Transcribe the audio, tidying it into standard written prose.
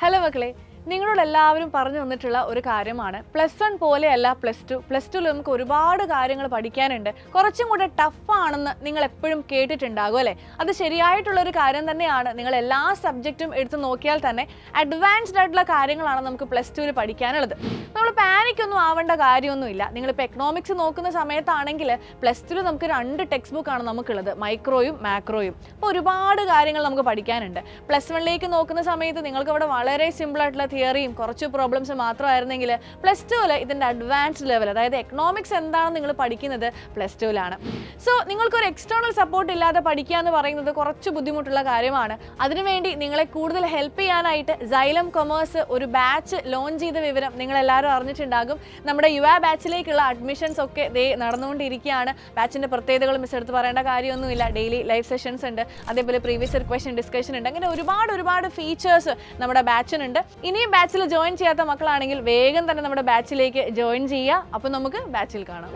Hello മക്കളെ, നിങ്ങളോട് എല്ലാവരും പറഞ്ഞു തന്നിട്ടുള്ള ഒരു കാര്യമാണ് +1 പോലെയല്ല +2 നമുക്ക് ഒരുപാട് കാര്യങ്ങൾ പഠിക്കാനുണ്ട്. കുറച്ചും കൂടെ ടഫാണെന്ന് നിങ്ങൾ എപ്പോഴും കേട്ടിട്ടുണ്ടാകും അല്ലേ? അത് ശരിയായിട്ടുള്ള ഒരു കാര്യം തന്നെയാണ്. നിങ്ങൾ എല്ലാ സബ്ജക്റ്റും എടുത്ത് നോക്കിയാൽ തന്നെ അഡ്വാൻസ്ഡ് ആയിട്ടുള്ള കാര്യങ്ങളാണ് നമുക്ക് +2 പഠിക്കാനുള്ളത്. നമ്മൾ പാനിക്കൊന്നും ആവേണ്ട കാര്യമൊന്നുമില്ല. നിങ്ങളിപ്പോൾ എക്കണോമിക്സ് നോക്കുന്ന സമയത്താണെങ്കിൽ +2 നമുക്ക് 2 ടെക്സ്റ്റ് ബുക്കാണ് നമുക്കുള്ളത്, മൈക്രോയും മാക്രോയും. അപ്പോൾ ഒരുപാട് കാര്യങ്ങൾ നമുക്ക് പഠിക്കാനുണ്ട്. +1ലേക്ക് നോക്കുന്ന സമയത്ത് നിങ്ങൾക്ക് അവിടെ വളരെ സിമ്പിൾ ആയിട്ടുള്ള തിയറിയും കുറച്ച് പ്രോബ്ലംസ് മാത്രമായിരുന്നെങ്കിൽ +2 ഇതിൻ്റെ അഡ്വാൻസ്ഡ് ലെവൽ, അതായത് എക്കണോമിക്സ് എന്താണെന്ന് നിങ്ങൾ പഠിക്കുന്നത് +2ലാണ്. സോ നിങ്ങൾക്കൊരു എക്സ്റ്റേണൽ സപ്പോർട്ട് ഇല്ലാതെ പഠിക്കുക എന്ന് പറയുന്നത് കുറച്ച് ബുദ്ധിമുട്ടുള്ള കാര്യമാണ്. അതിനുവേണ്ടി നിങ്ങളെ കൂടുതൽ ഹെൽപ്പ് ചെയ്യാനായിട്ട് Xylem Commerce ഒരു ബാച്ച് ലോഞ്ച് ചെയ്ത വിവരം നിങ്ങളെല്ലാവരും അറിഞ്ഞിട്ടുണ്ടാകും. നമ്മുടെ യുവ ബാച്ചിലേക്കുള്ള അഡ്മിഷൻസ് ഒക്കെ നടന്നുകൊണ്ടിരിക്കുകയാണ്. ബാച്ചിൻ്റെ പ്രത്യേകതകൾ മിസ് എടുത്ത് പറയേണ്ട കാര്യമൊന്നുമില്ല. ഡെയിലി ലൈവ് സെഷൻസ് ഉണ്ട്, അതേപോലെ പ്രീവിയസ് ഇയർ ക്വസ്റ്റ്യൻ ഡിസ്കഷൻ ഉണ്ട്. അങ്ങനെ ഒരുപാട് ഫീച്ചേഴ്സ് നമ്മുടെ ബാച്ചിനുണ്ട്. ഇനിയും ബാച്ചിൽ ജോയിൻ ചെയ്യാത്ത മക്കളാണെങ്കിൽ വേഗം തന്നെ നമ്മുടെ ബാച്ചിലേക്ക് ജോയിൻ ചെയ്യുക. അപ്പോൾ നമുക്ക് ബാച്ചിൽ കാണാം.